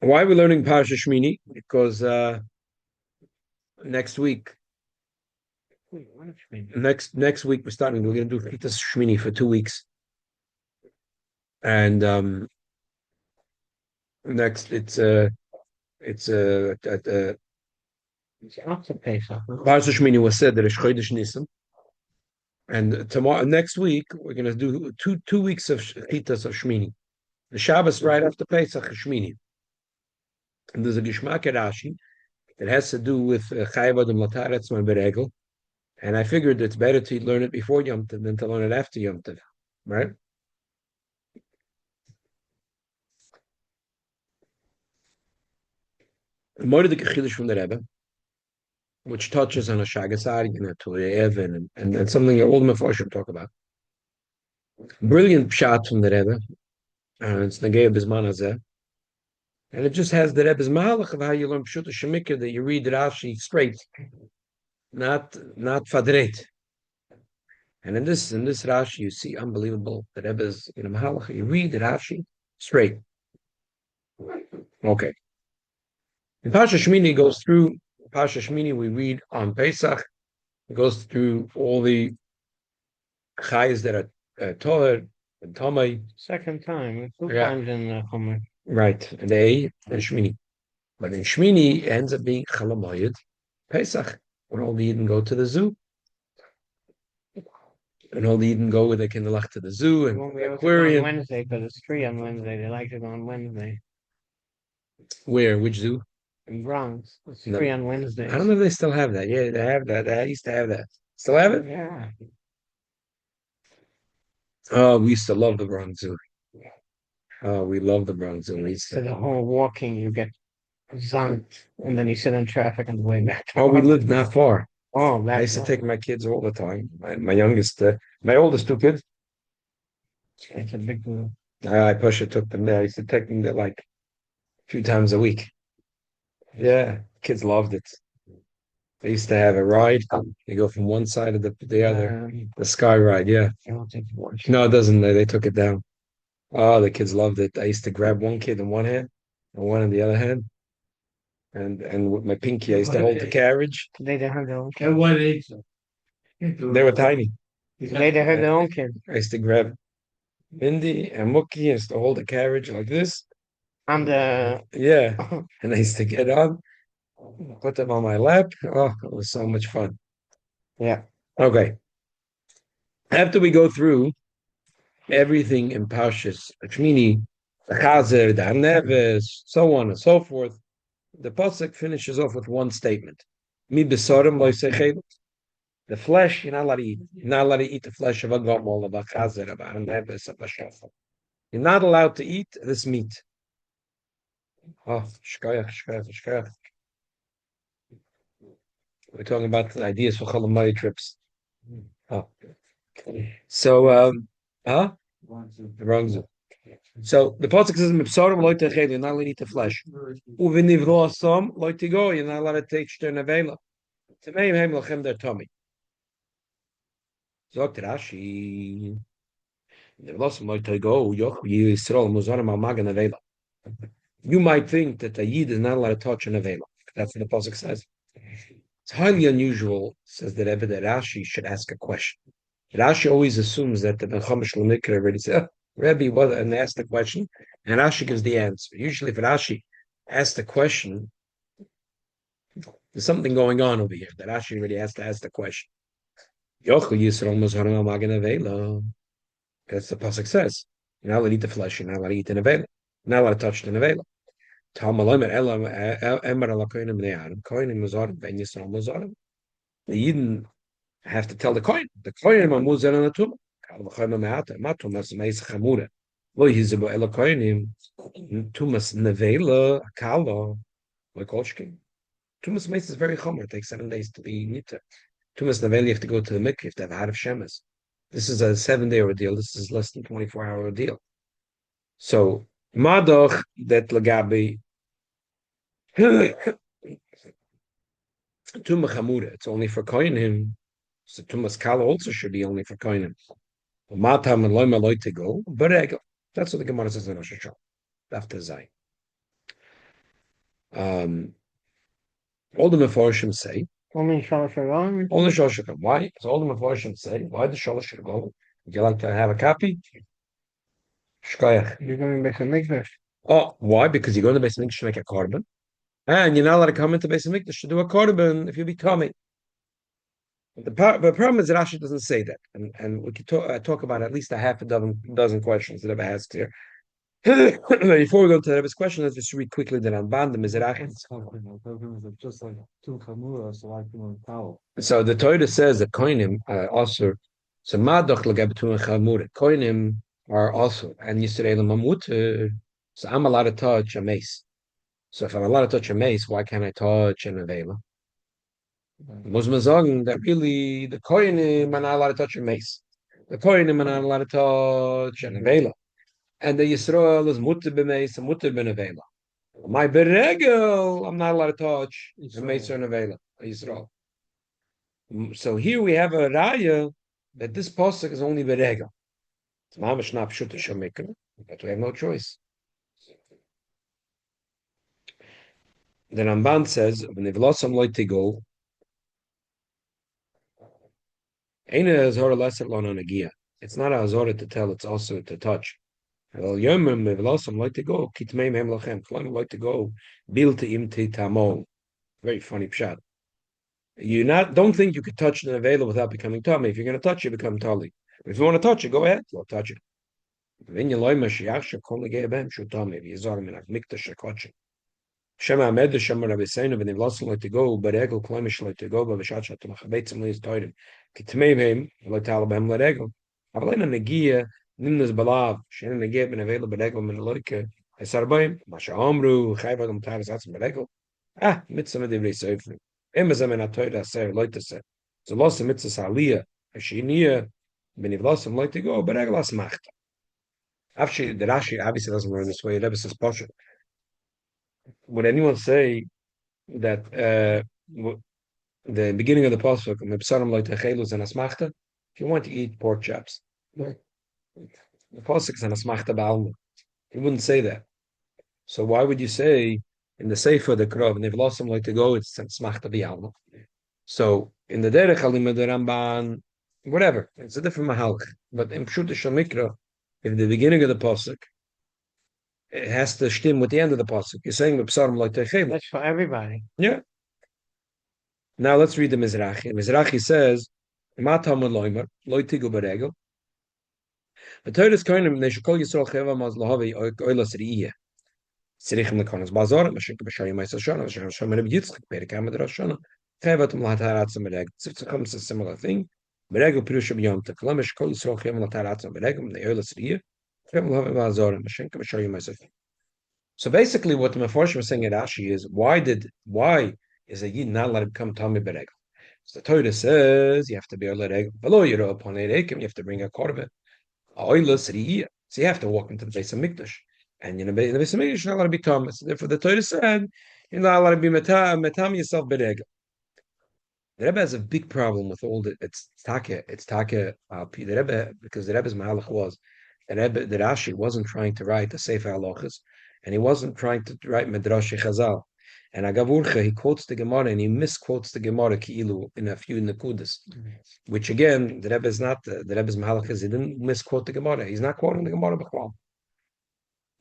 Why are we learning Parshas Shemini? Because next week, next week we're going to do Chitas Shemini for 2 weeks, and next It's after Pesach. Parshas Shemini was said that it's Chodesh Nisan, and tomorrow next week we're going to do two weeks of Chitas of Shemini. The Shabbos right after Pesach is Shemini, and there's a Gishmak Rashi that has to do with Chayav Adam Lataretz Man Beregel. And I figured it's better to learn it before Yom Tov than to learn it after Yom Tov, right? More the Chiddush from the Rebbe, which touches on a Shagasar, to Evan, and something that all the Mefarshim talk about. Brilliant shot from the Rebbe, and it's Nagei Bisman Hazeh. And it just has the Rebbe's Mahalach of how you learn Pshuta Shemikah, that you read Rashi straight, not Fadreit. And in this Rashi, you see unbelievable. The Rebbe's Mahalach, you read Rashi straight. Okay. In Parshas Shemini goes through Parshas Shemini. We read on Pesach. It goes through all the chayes that are Toher and Tomei. Second time, two Yeah, times in Chomer. right. And they and Shemini. But in Shemini, it ends up being Chalamoyed Pesach, when all the Eden go to the zoo, and all the Eden go with the Kinderlach to the zoo and Won't be the able to go on aquarium. Wednesday because it's free on Wednesday. They like to go on Wednesday. Where? Which zoo? In Bronx, it's No, free on I don't Wednesdays. know if they still have that. Yeah, they have that. They used to have that. Still have it? Yeah. Oh, we used to love the Bronx Zoo. Oh, we love the Bronx Zoo. We used So to. the whole walking, you get zonked, and then you sit in traffic on the way back to Oh, we work. lived not far. Oh, I that's used to take my kids all the time. My oldest two kids. it's a big deal. I Pusha took them there. I used to take them there like a few times a week. Yeah, kids loved it. They used to have a ride. You go from one side of the other, the sky ride. Yeah. I don't think it works. No, it doesn't. They took it down. Oh, the kids loved it. I used to grab one kid in one hand and one in the other hand, and with my pinky, I used to hold the carriage. They didn't have their own At kids. what age? They were tiny. They didn't have their own kids. I used to grab Mindy and Mookie. I used to hold the carriage like this. I'm the Yeah, and I used to get on, put them on my lap. Oh, it was so much fun. yeah. Okay. After we go through everything in Parshas Shmini, the Chazer, the Haneves, so on and so forth, the Pasuk finishes off with one statement. Mi besorim lo yisechelu. The flesh, you're not allowed to eat. You're not allowed to eat the flesh of a gomel, of a chazer, of a haneves, of a shofar. You're not allowed to eat this meat. Oh, shkoyach, shkoyach, shkoyach. We're talking about the ideas for Cholamai trips. Oh. So, huh? The wrong zoo. So the pasuk says, "Mipsarim loy techel." You're not allowed to eat the flesh. Uvinivlosam loy tigo. You're not allowed to take shter nevela. Tameim hem lachem der tummy. Zogt Rashi. Nivlosam loy tigo. Yoch Yisrael muzarim al magen nevela. You might think that a yid is not allowed to touch a nevela. That's what the pasuk says. It's highly unusual, says the Rebbe, that Rashi should ask a question. Rashi always assumes that the Ben Chomesh Lemikra already said, Rebbe was and asked the question, and Rashi gives the answer. Usually, if Rashi asks the question, there's something going on over here that Rashi already has to ask the question. Yochel Yisrael Mozharim al Magen Avela. That's the pasuk says. You're not allowed to eat the flesh. You're not allowed to eat the nevela. You're not allowed to touch the nevela. Talmalomer Elam Emer ala Koinim Ne'arim. Koinim Mozarim Ben Yisrael Mozarim. The Yidden have to tell the coin. The coin are muzer on the tumah. Kal v'chomer me'ata. Ma tumas meis chamura. Lo yizibu ela koinim. Tumas nevela kalo. Like kolshkin. Tumas meis is very chomer. It takes 7 days to be nita. Tumas nevela, you have to go to the mikveh. You have to have a heart of shemes. This is a 7 day ordeal. This is less than 24-hour ordeal. So madoch that lagabi tuma chamura. It's only for koinim. So tumas kala also should be only for koinim. Matam and loyma loy to go, but that's what the Gemara says in Rosh Hashanah. After Zay. Um, all the Mefarshim say, Only Shalosh Regalim. only Shoshim. Why? So all the Mefarshim say, why the Shalosh Regalim? Would you like to have a copy? Shkoyach. You're going to make a mikdash. Oh, why? Because you're going to Beis Mikdash to make a korban, and you're not allowed to come into Beis Mikdash to do a korban if you become it. The problem is that Rashi doesn't say that, and we could talk about at least a half a dozen questions that Rebbe asked here. Before we go to the Rebbe's question, let's just read quickly the Ramban, the Mizrahi. Just like two chamura, so like towel. So the Torah says that koinim also. So madoch legabetu chamura. Koinim are also and Yisrael mamut. So I'm allowed to touch a mace. So if I'm allowed to touch a mace, why can't I touch an avela? Muslims sagen that really the koinim are not allowed to touch a mace. The koinim are not allowed to touch an avela. And the Yisrael is mutter b'meis and mutter b'nevela. My beregel, I'm not allowed to touch a meis or nevela, Yisrael. So here we have a raya that this pasuk is only beregel. It's mamash not pshuta shemikra, but we have no choice. The Ramban says, when they've lost some light to go, ain't a azora lesser lon on a gia. It's not a azora to tell, it's also to touch. Well, yomim, they've lost some light to go, kitmei mem lachem, klon light to go, bil to imti tamo. Very funny pshat. You don't think you could touch the nevela without becoming tummy. If you're going to touch it, become tali. If you want to touch it, go ahead. Well, touch it. When you loy mashiach shekol negei ben shutami. If you zar minach mikta shekotche. Shema amed shema rabbi seinu v'niv losin like to go, but egel kloimish like to go, but v'shat shat machabetzim leis toidim. Kitmei v'im like talabem let egel. Avalena negia nimnus balav shena negia ben nevela but egel min loike. Esarbaim masha amru chayva dum tavis atzim but egel. Mitzvah divrei seifrim. Emazam en atoyda say like to say. So lost the mitzvah aliyah, Shiniya, ben if lost him like to go, but eglas machta. Actually, the Rashi obviously doesn't learn this way. Rebbe says Pasha. Would anyone say that the beginning of the pasuk, Mepsarim like to chelus and asmachta? If you want to eat pork chops, the pasuk is an asmachta ba'alma. He wouldn't say that. So why would you say in the Sefer the Krav, and if lost him like to go, it's an asmachta ba'alma? So in the Derech Halima the Ramban, whatever, it's a different mahalch. But in Pshuta Shamikra, if the beginning of the pasuk, it has to stem with the end of the pasuk. You're saying B'Psarim like Techel. That's for everybody. Yeah. Now let's read the Mizrahi. Mizrahi says, "Matam loimer loitigu beregel." The Torah is kind of neshukol Yisrael cheva maz lahavi oilas riya. Tzirichem lekonos bazar mashik b'shayim ma'aseh shana v'shayim shomer b'yitzchak perikam midrashana. Chevatum lahataratza beregel. Tzivtzacham is a similar thing. Beregel pirusha b'yom teklam eshukol Yisrael cheva lahataratza beregel the oilas riya. Chevatum lahavi bazar mashik b'shayim ma'aseh. So basically, what the Mefarshim was saying at Rashi is, why is a Yid not let him come Tami Beregel? So the Torah says you have to be a Beregel. Below you upon Erekim, you have to bring a korban. So you have to walk into the Beis Hamikdash, and in the Beis Hamikdash you're not allowed to be Tom. So therefore, the Torah said you're not allowed to be metam yourself Beregel. The Rebbe has a big problem with all the it's taka. The Rebbe, because the Rebbe's mahalach was the Rashi wasn't trying to write the Sefer Halachas, and he wasn't trying to write Midrash Chazal. And Agavurcha, he quotes the Gemara and he misquotes the Gemara Ki'ilu in a few Nekudas, which again, the Rebbe is not, the Rebbe's Mahalach is he didn't misquote the Gemara. He's not quoting the Gemara B'chol.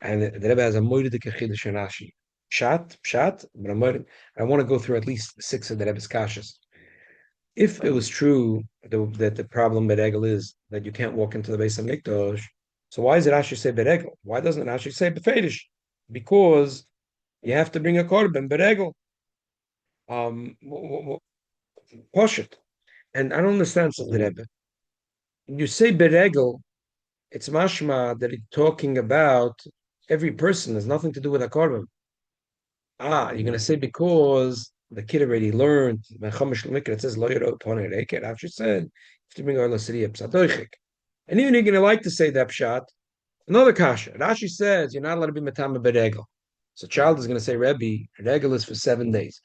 And the Rebbe has a Moirid Kechidush in Rashi. Pshat, but I want to go through at least 6 of the Rebbe's Kashas. If it was true that the problem Beregel is that you can't walk into the Beis HaMikdash, so why does it actually say Beregel? Why doesn't it actually say Befedish? Because you have to bring a korban beregel. Poshet. And I don't understand something, Rebbe. You say beregel, it's mashma that it's talking about every person. There's nothing to do with a korban. You're going to say because the kid already learned. It says lawyer upon it. After said, you have to bring a psadoichik. And even you're going to like to say that pshat. Another kasha. Rashi says you're not allowed to be matama beregel. So child is going to say, Rebbe, regel is for 7 days.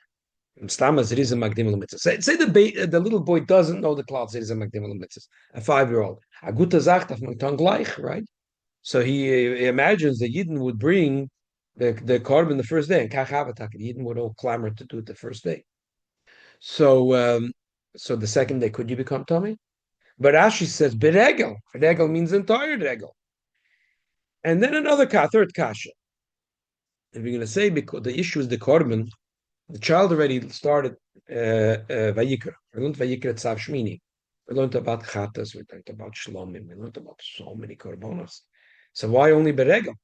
Say the little boy doesn't know the cloud is a a 5-year-old. Aguta zacht auf mein tongue gleich, right? So he imagines that Yidden would bring the korban the first day, and kachavatak, the Yidden would all clamor to do it the first day. So the second day, could you become tummy? But Rashi says beregel. Beregel means entire regel. And then third kasha. If you're going to say because the issue is the korban, the child already started Vayikra. We learned Vayikra Tzav Shemini. We learned about Chatas. We learned about Shlomim. We learned about so many korbanos. So why only beregel?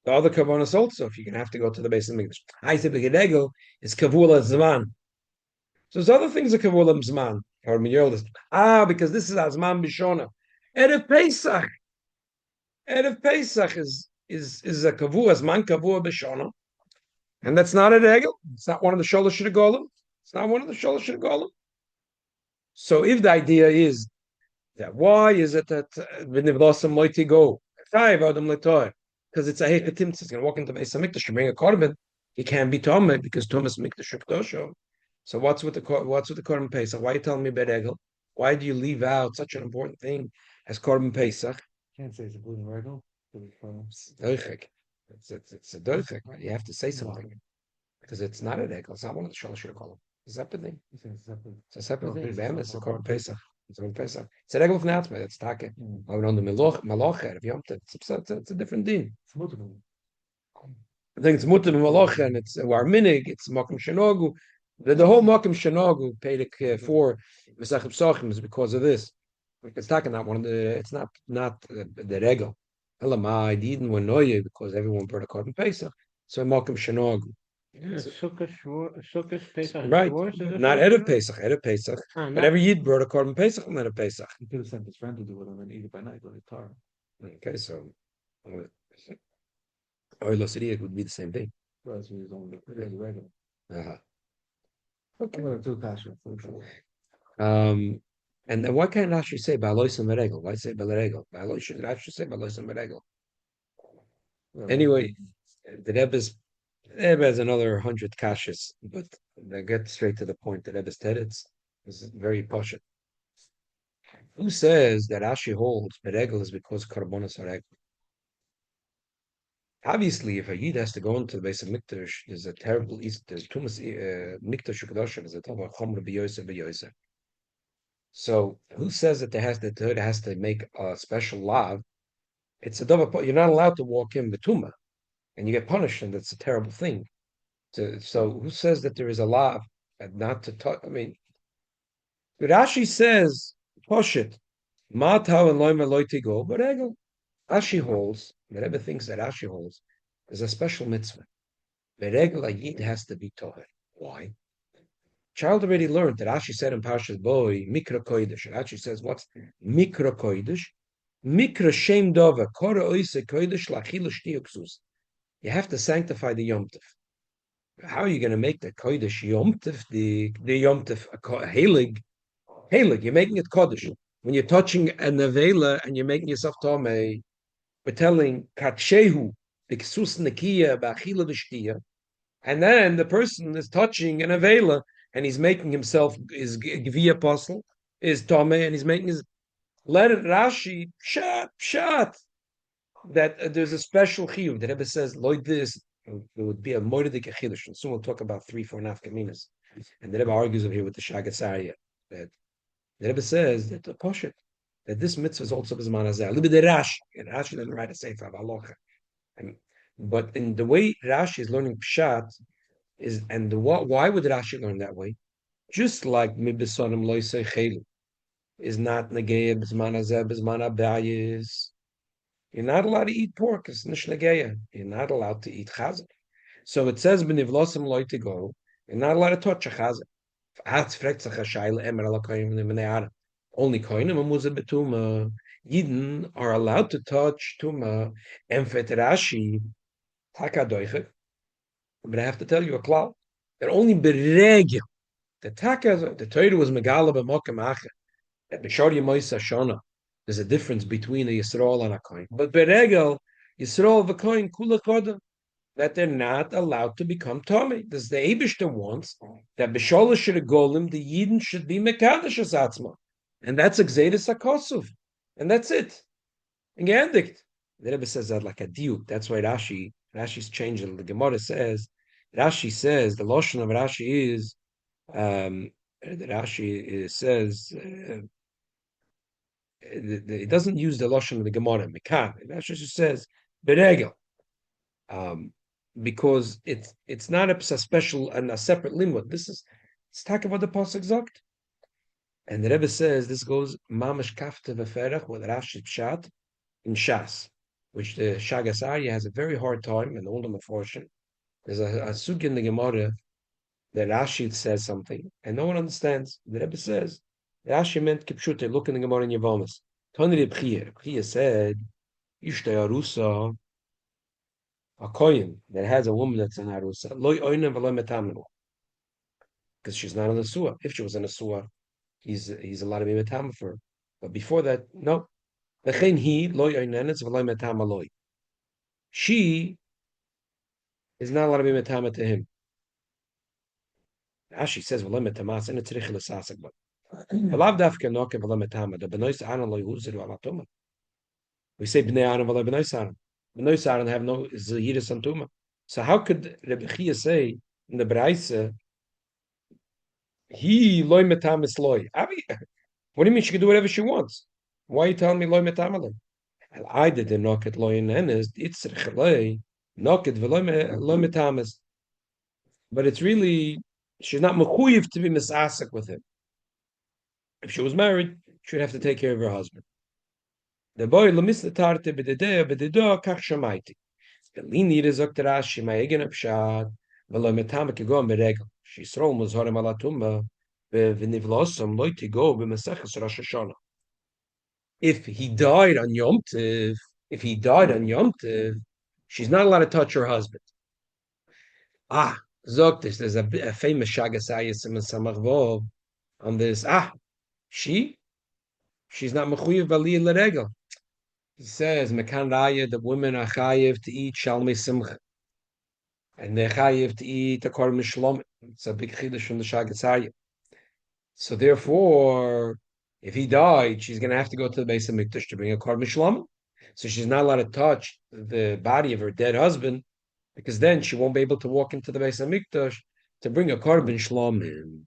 The other korbanos also, if you're going to have to go to the base of the Mikdash. I said beregel is kavula zman. So there's other things that kavula zman. Because this is Azman Bishona. Erev Pesach. Erev Pesach is a kavua, Azman kavua Bishona. And that's not a regel. It's not one of the Sholosh Regolim. It's not one of the Sholosh Regolim. So if the idea is that why is it that V'nivlosam loiti go? Because it's a hechatim, it's going to walk into Beis HaMikdash to bring a korban. He can't be Tomei because Thomas Mikdash Kedosho. So what's with the Korban Pesach? Why are you telling me Beregel? Why do you leave out such an important thing as Korban Pesach? Can't say it's a gluten regel. It's a doichek, right? You have to say something because it's not a regel. It's not one of the shalosh regolim. It's a separate thing. It's a separate thing. It's a Korban Pesach. It's a Pesach. It's a regel of Natzma. It's take. On the Malocher. It's a different din. I think it's mutter Malocher and it's war minig. It's makom shenogu. The whole makom shenogu Pedic 4 Mesach Psachim is because of this. It's talking not one of the. It's not the regel. Elamai didn't want noye because everyone brought a korban pesach. So makom shenogu. Sukkot Pesach. Right, not Erev Pesach, Ah, but every Yid brought a korban pesach on Erev Pesach. He could have sent his friend to do it and then eat it by night on the tar. Okay, so Oilo Siriyah would be the same thing. Whereas he was only regular. Uh-huh. Okay. Well, two kasha. And then why can't Rashi say Baloisam Meregel? Why say Balaregel? Rashi say Baloisam Meregel. Anyway, the Rebbe has another 100 kashas, but they get straight to the point. The Rebbe's teretz is very posh. Who says that Rashi holds Beregel is because Karbonas are regel? Obviously, if a Yid has to go into the base of Mikdash, there's a terrible there's too much Mikdash Kedoshim, there's a top of Chomer b'yoser. So who says that the Torah has to make a special lav? It's a double. You're not allowed to walk in betuma, and you get punished, and that's a terrible thing. So who says that there is a lav and not to touch? I mean, Rashi says poshit matau and loimer loiti go, but Rashi holds. The Rebbe thinks that Rashi holds is a special mitzvah. Beregel a Yid has to be toher. Why? Child already learned that Rashi said in Parshas Boy, Mikra Kodesh. Rashi says, what's Mikra Kodesh? Mikra Shem Dova, Kora Oise Kodesh, Lachila Shtiyoksus. You have to sanctify the Yom Tov. How are you going to make the Kodesh Yom Tov, the Yom Tov, Heilig? Heilig, you're making it Kodesh. When you're touching a Nevela and you're making yourself Tomei, we're telling Katshehu, Biksus Nekiya, Bachila Shtiyah. And then the person is touching an Avela and he's making himself his Gvi apostle, is Tome, and he's making his let it Rashi shot that there's a special chiyuv. The Rebbe says, like this, there would be a moedik achidush. And soon we'll talk about 3-4 nafkaminas. And the Rebbe argues over here with the Shagatsaria that the Rebbe says that the poshet that this mitzvah is also b'zman hazeh. A little bit of Rashi, and Rashi doesn't write a sefer of halacha. But in the way Rashi is learning pshat is, and why would Rashi learn that way? Just like mibisonim loisei chelu is not negeya b'zman hazeh b'zman abayis. You're not allowed to eat pork. It's nish negeya. You're not allowed to eat chazer. So it says b'nivlosim loy to go. You're not allowed to touch a chazer. Only koinim amuzah betuma. Yidden are allowed to touch tuma and fet Rashi takadoichik. But I have to tell you a klal that only beregel the Torah was megala b'mokem acher that b'shari moisa shona. There's a difference between a Yisrael and a kohen. But beregel Yisrael v'kohen kula kodem that they're not allowed to become Tomei. Does the Eibishter wants that b'sholosh regolim the Yidden should be mekadosh asatzma, and that's exedus hakosuf, and that's it. And Gendikt. The Rebbe says that like a diuk. That's why Rashi Rashi's changing. The Gemara says, Rashi says the loshon of Rashi is, says it doesn't use the loshon of the Gemara. Mekan. Rashi just says beregel, because it's not a special and a separate limud. This is it's talking about the pasuk zakt. And the Rebbe says this goes mamash kafte v'ferach with Rashi pshat in Shas, which the Shagas Arya has a very hard time, and all the Meforshim. There's a sugya in the Gemara that Rashi says something, and no one understands. The Rebbe says Rashi meant kipshute. Look in the Gemara in Yavamas. Tony Rebchia. Rebchia said Ishtay Arusa, a kohen that has a woman that's an Arusa, loy oinen v'loy metamino, because she's not on the Suah. If she was in a Suah, he's allowed to be metam for her. But before that, no. She is not allowed to be metama to him. Rashi says v'lo metamas and it's richel sasak, but alav dafke noke v'lo metama. The benois aron lo yuzer v'alatuma. We say bnei aron v'lo benois aron. Benois aron have no zayirus antuma. So how could Rebbe Chia say in the Braise he loy metamis loy? What do you mean she can do whatever she wants? Why are you telling me loy metamalo? I did the noket loy in enes. It's richelay noket v'loy metamis. But it's really, she's not mechuyev to be misasak with him. If she was married, she would have to take care of her husband. The boy lemislatarte b'dedea b'dedo kach shamaiti. The lini rezok Rashi ma'egen apshad v'lo metame kegom beregel. She's thrown muzharim alatumba v'nivlosam loyti go b'mesachas Rosh Hashanah. If he died on Yom Tiv, she's not allowed to touch her husband. Zoktis, there's a famous Shagasayas in Samachvov on this. She's not mechuyev bali l'regel. He says Mekan Raya, the women are chayev to eat shalmei simcha, and they're chayev to eat a korban shlom. It's a big chiddush from the Shagasayas. So therefore, if he died, she's going to have to go to the Beis Hamikdash to bring a korban shlom. So she's not allowed to touch the body of her dead husband, because then she won't be able to walk into the Beis Hamikdash to bring a korban shlomim.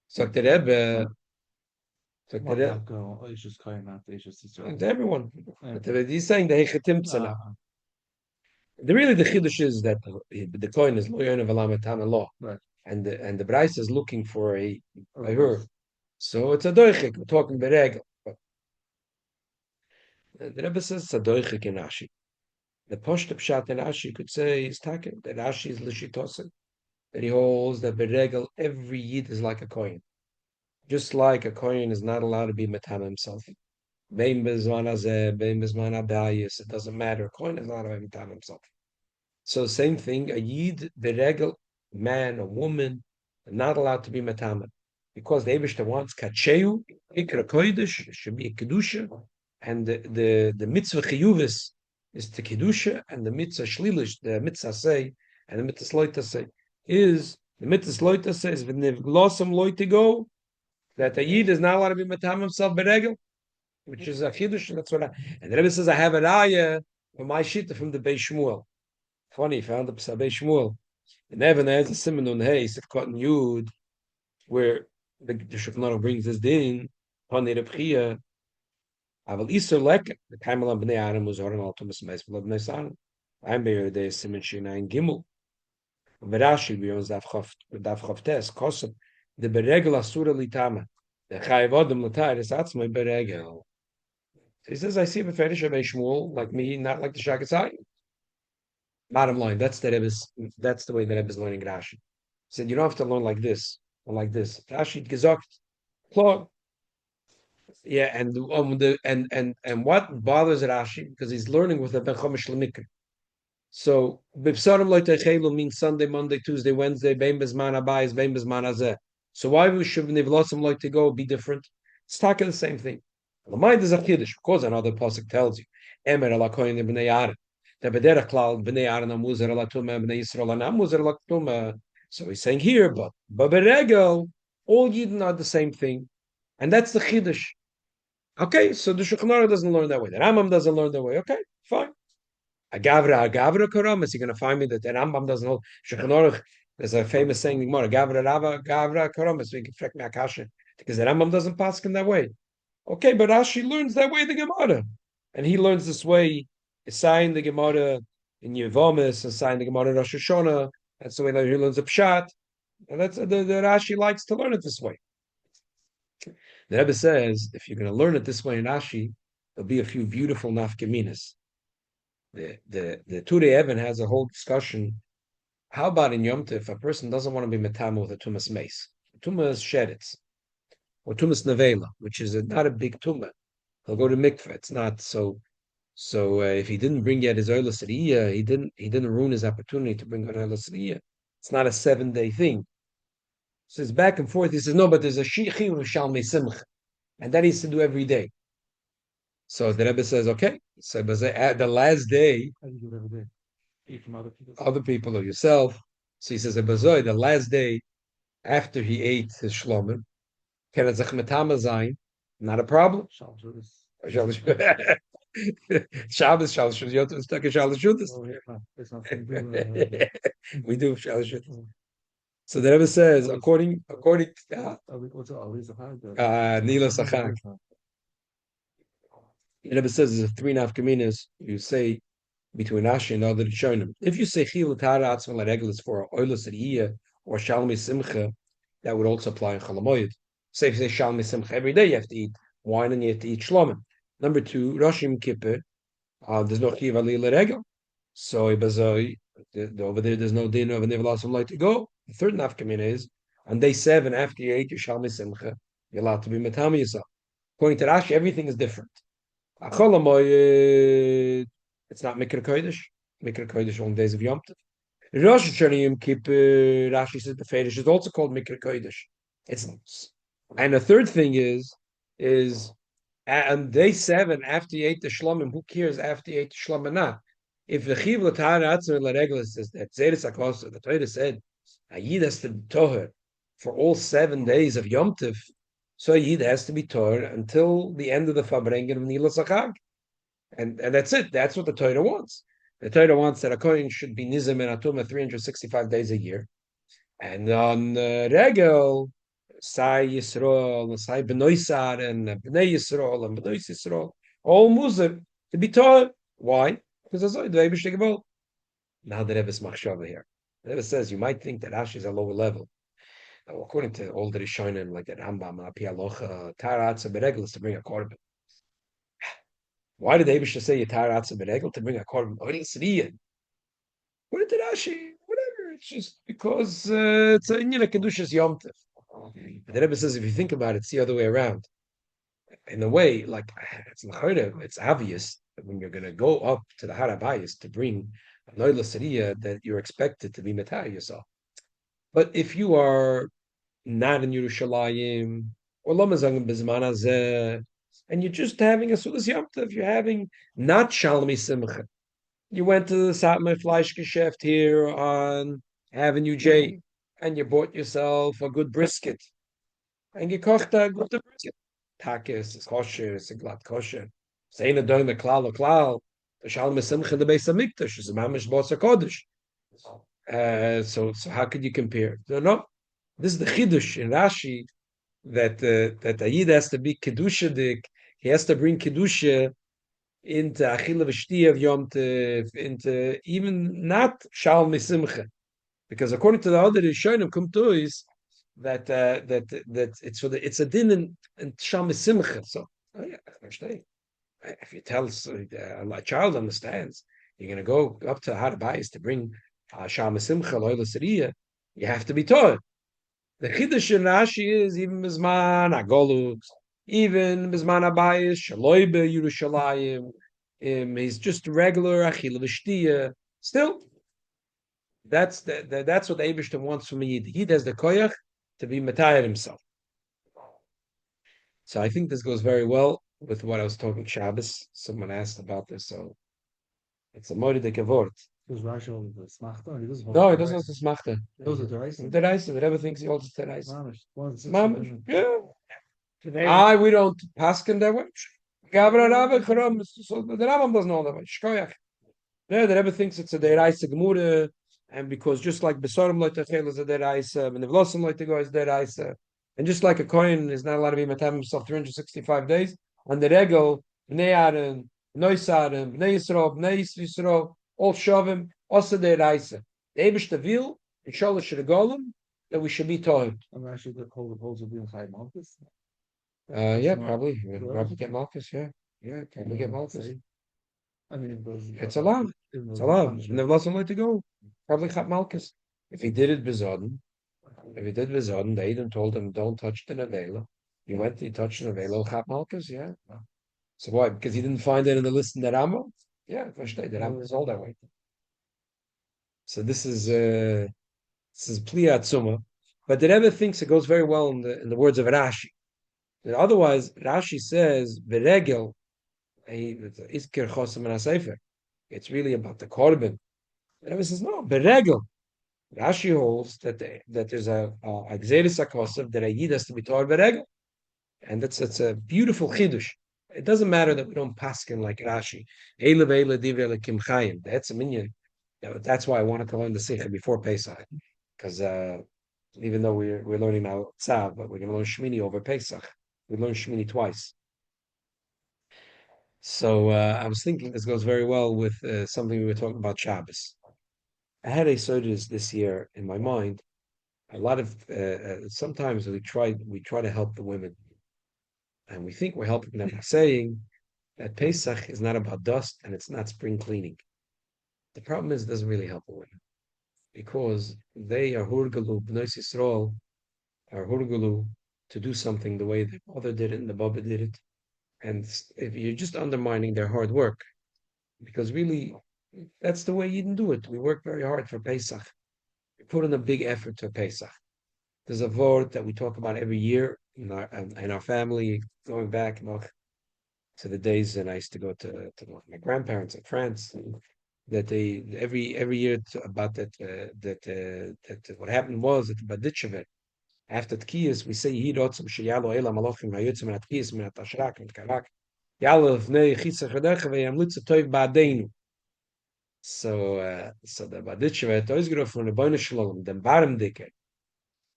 So the Rebbe, It's just kind of it's just to everyone, he's saying the hechetim tzana. Really, the chiddush is that the coin is lo yon v'lametan law, right, and the Bryce is looking for a her. So it's a doichik. We're talking beregel. The Rebbe says it's a doichik in Rashi. The poshta pshat in Rashi could say is taken that Rashi is l'shitosin, that he holds that beregel every yid is like a coin, just like a coin is not allowed to be metam himself. Bein bezman hazeh, bein bezman habayis. It doesn't matter. A coin is not allowed to be metam himself. So same thing, a yid beregel, man, a woman, are not allowed to be metam, because the Eibishter wants kacheu ikra kodesh, should be a kedusha, and the mitzvah chiyuvis is to kedusha, and the mitzvah shlilish, the mitzvah say, and the mitzvah loita say is the mitzvah loita says v'nivglosam loitigo, that a yid is not allowed to be matam himself beregel, which is a chiddush. That's what and the Rebbe says I have a raya from my shita from the Beis Shmuel. Funny, found the Beis Shmuel. And Evan has a simon on hey, Sifkot and Yud, where the Shulchan brings this din, Pani Rebchia, Aval Iser Lek, the Kaimalam Bnei Adam was Horan al Thomas Meis V'Lav Bnei San. I'm bear the Simon Shina in Gimel. Verashi beyond Daf Chavtes, Kosov, the Beregel Asura Litama, the Chayav Adam Latar is that's my Beregel. He says, I see a fetish of Shmuel, like me, not like the Shagasai. Bottom line, that's the way the Rebbe is learning Rashi. He said, you don't have to learn like this or like this. Rashi gesagt, klog. Yeah, and what bothers Rashi, because he's learning with the Ben Chomish Lemikra. So Bipsarim Loitechelu means Sunday, Monday, Tuesday, Wednesday, Bein Bezman Abayis, Bein Bezman Azeh. So why we should Nivlosim like to go be different? It's talking the same thing. The mind is a kiddush. Of course, another pasuk tells you, Emer ala koyin b'nei Aaron. The bederach klal b'nei Aaron amuzer ala tumah b'nei Yisrael amuzer ala tumah. So he's saying here, but beregel, all Yidden are the same thing, and that's the chiddush. Okay, so the Shulchan Aruch doesn't learn that way. The Rambam doesn't learn that way. Okay, fine. Agavra Karam. Is he going to find me that the Rambam doesn't hold? Shulchan Aruch, there's a famous saying in the Gemara, Gavra Karam. So you can freak me Akasha because the Rambam doesn't pass him that way. Okay, but Rashi learns that way the Gemara, and he learns this way. Sign the Gemara in Yevomis, and sign the Gemara in Rosh Hashanah. That's the way that he learns a pshat, and that's the Rashi likes to learn it this way. The Rebbe says if you're going to learn it this way in Rashi, there'll be a few beautiful nafkaminas. The Turei Even has a whole discussion. How about in Yom Tov, if a person doesn't want to be metama with a tumas mace, tumas sheretz, or tumas nevela, which is not a big tumah, he'll go to mikveh. It's not so. So if he didn't bring yet his oila seriyah, he didn't ruin his opportunity to bring an oila seriyah. It's not a 7-day thing. So it's back and forth. He says no, but there's a shichi of shalmei simcha, and that he has to do every day. So the Rebbe says, okay. So at the last day, How do you do it every day? Eat from other people or yourself. So he says, the last day after he ate his shlomen, can it zachmetama zayin? Not a problem. Shabbos, Shabbos, Yom Tov, stuck in Shabbos Shudas. We do Shabbos Shudas. So the Rebbe says, according to Nila Sachag, the Rebbe says there's 3 nafkaminas you say between Rashi and other Rishonim. If you say Chil Tara Atzma Lareglis for Oilus Riyah or Shalmi Simcha, that would also apply in Chalamoyed. Say if you say Shalmi Simcha every day, you have to eat wine and you have to eat Shlomim. Number 2, Rosh Kippur, there's no Chiv Ali Laregel. So over there, there's no din of a Nivalasam light to go. The third nafkamina is on day 7 after you ate your Shalmi Simcha, you're allowed to be Matami yourself. According to Rashi, everything is different. It's not Mikra Kodesh. Mikra Kodesh on days of Yom Tov. Rosh Hashanah Yom Kippur, Rashi says the Fedish is also called Mikra Kodesh. And the third thing is on day 7 after you ate the Shlomim, who cares after you ate the Shlomim or not? If the Chiv L'Tahar Atzmer L'Regel says that Zeres HaKosa, the Torah said, a Yid has to be Toher for all 7 days of Yom Tov, so a Yid has to be Toher until the end of the Farbrengen of Nila Sachag. And that's it. That's what the Torah wants. The Torah wants that a Kohen should be Nizam and Atumah 365 days a year. And on Regel, Sai Yisrael, Sai Benoisar, and Bnei Yisrael, and Benois Yisrael, all Muslim to be taught. Why? Because that's the Eibush Tegabol. Now the Rebbe's machshava here. The Rebbe says you might think that Rashi is a lower level. Now, according to all the Rishonim, like the Rambam, Api Alocha, Taratza Beregel is to bring a korban. Why did the Eibush say Taratza Beregel to bring a korban? Oil Sriyan. What did Rashi? Whatever. It's just because it's a Kedushas Yom Tov. But the Rebbe says if you think about it, it's the other way around. In a way, like it's obvious that when you're going to go up to the Harabayas to bring a Noila Sariya, that you're expected to be Metah yourself. But if you are not in Yerushalayim or Lamazang Bizman Hazeh, and you're just having a Sudas Yom Tov, you're having not Shalmi Simcha. You went to the Satmar Fleischgeschäft here on Avenue J, and you bought yourself a good brisket. And you kocht a good brisket. Takis, it's kosher, it's a glad kosher. Say na doing the klal, the Shalmi Simcha, the Beis HaMikdash, is a mamish Bos HaKodesh. So how could you compare? No, this is the chidush in Rashi that a Yid has to be kedushadik. He has to bring kedusha into achila v'shti of Yom Tov, into even not Shalmi Simcha, because according to the other Rishonim Kumtuis that it's it's a din in Shalmi Simcha. So yeah, I understand. If you tell a child understands, you're going to go up to Harabayis to bring Shalmi Simcha Loila Sariya, you have to be taught. The Chiddush in Rashi is even Mizman HaGolus, even Mizman HaBayis, Shaloi Yerushalayim, he's just regular Achila V'Shtiya. Still, that's what the Eibishter wants from a Yid. Yid has the koyach to be Matayat himself. So I think this goes very well with what I was talking Shabbos. Someone asked about this, so it's a Morid Kavort. Does Rashi hold the smachta? No, he doesn't have to smachta. Those are the rice. The rice, the Rebbe thinks he holds the rice. Mamish. Yeah. We don't pass him that way. Gavra Rabbe Charam, so the Rambam doesn't know that way. Shkoyach. Yeah, the Rebbe thinks it's a deraisa gemura, and because just like besorim loitachel is a deraisa, and nevlosim loitego is deraisa, and just like a kohen is not allowed to be matam himself 365 days, on the regel, bnei Aaron, nois Aaron, bnei Yisrael, all shovim, also deraisa. The Eibush Tavil, in Sholosh Regolim, that we should be told. I'm actually the whole proposal being high Malkus. Yeah, not- probably. Really? Probably get Malchus, yeah. Yeah, probably get Malchus. I mean, It's allowed. It's allowed. And there wasn't way to go. Probably Chat Malchus. If he did it Bezodin, if he did Bezodin, they even told him, don't touch the Nevela. He went, he touched the Nevela, Chat Malchus, yeah. So why? Because he didn't find it in the list in the Rama? Yeah, verstehe. The Rama is all that way. So this is Pliya Atzuma. But the Rebbe thinks it goes very well in the words of Rashi. And otherwise, Rashi says, Beregel, Iskir Chosam and Sefer. It's really about the korban. The Rebbe says, no, Beregel. Rashi holds that there's a Gzeris HaKosav that a Yid has to be taught Beregel. And it's a beautiful Chidush. It doesn't matter that we don't paskin like Rashi. Eile ve'eile divrei lekim chayim. That's a minion. That's why I wanted to learn the Sikha before Pesach. Because even though we're learning now Tzav, but we're going to learn Shemini over Pesach. We learn Shemini twice. So I was thinking this goes very well with something we were talking about Shabbos. I had a Sodas this year in my mind. A lot of sometimes we try to help the women, and we think we're helping them by saying that Pesach is not about dust and it's not spring cleaning. The problem is it doesn't really help the women because they are hurgalu, b'nai Yisrael are hurgalu to do something the way the mother did it and the Baba did it, and if you're just undermining their hard work, because really that's the way you didn't do it. We work very hard for Pesach. We put in a big effort to Pesach. There's a word that we talk about every year in our family, going back to the days that I used to go to my grandparents in France. That they every year about that what happened was at the Baditchevet after Tkiyas we say Yehi Rotzim Sheyalo Elam Alochim Hayotzim Min Tkiyas Min Atashrak Min Karak Yalo Vnei Chisach Chadecha Veyamlitza Toiv Ba'adeinu. So the Baditchevet Oizgrof from the Boine Shalom the Barim Dike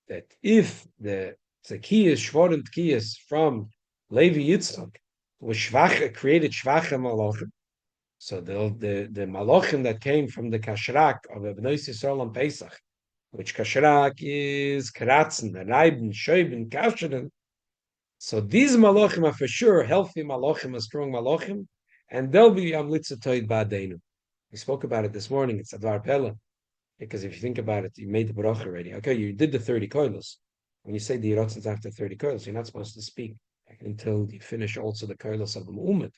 that if the Tzakiyas Shvorim Tkiyas from Levi Yitzchak was Shvacha created Shvacha Malachim. So the malachim that came from the kashrak of Bnei Yisrael on Pesach, which kashrak is kratzen, reiben, shoiben, kasheren. So these malachim are for sure healthy malachim, a strong malachim, and they'll be amlitza toid ba'adeinu. We spoke about it this morning. It's advar pella, because if you think about it, you made the bracha already. Okay, you did the 30 koilos. When you say the yirotzins after 30 koilos, you're not supposed to speak until you finish also the koilos of the mu'umet.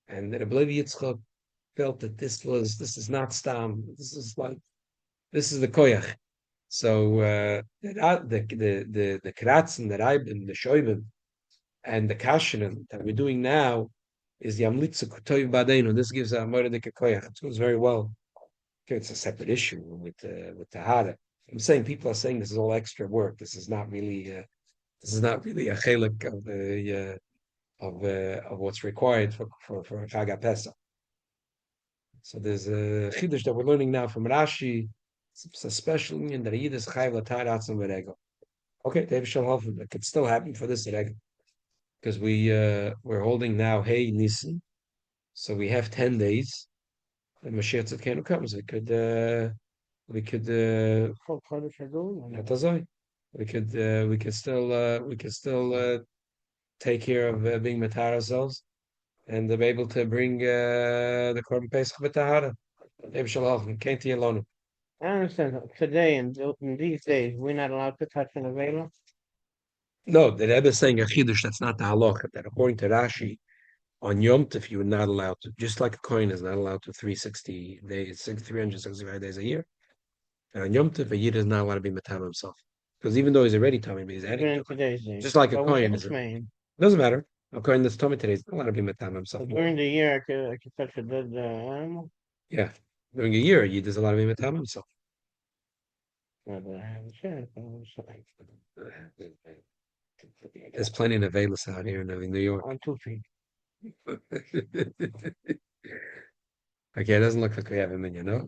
And the Rebbe Yitzchak felt that this is not stam. This is the koyach. So the kratzen, the raibim, the shoibim, and the kashanim that we're doing now is the amlitza kutoy badeinu. This gives a moradika koyach. It goes very well. Okay, it's a separate issue with tahara. I'm saying people are saying this is all extra work. This is not really a chelik of the of what's required for Chag HaPesach. So there's a chiddush that we're learning now from Rashi. It's a special union that Yid is chayv l'tar atzim v'regel. Okay, David shall help him. It could still happen for this regel because we're holding now Hey Nisan, so we have 10 days. And Mashiach Tzidkenu comes. For Kodesh HaGadol, Atazoi. We could still take care of being matar ourselves and be able to bring the Korban Pesach b'tahara. David shall help him. Can't you alone? I understand. Today, in these days, we're not allowed to touch an avela. No, the Rebbe is saying a chiddush that's not the halacha. That according to Rashi, on Yom Tov you are not allowed to, just like a coin is not allowed to 360 days, 365 days a year. And on Yom Tov, a yid is not allowed to be matam himself because even though he's already tummy, but he's Even adding in to it. today's days. Just like a But coin what's is. mean? Doesn't matter. A coin that's tummy today is not allowed to be matam himself. So during the year, I could touch a dead animal. Yeah, during a year, a yid is allowed to be matam himself. But I have a chance. There's plenty of Avelis out here in New York. On 2 feet. Okay, it doesn't look like we have a minion, no?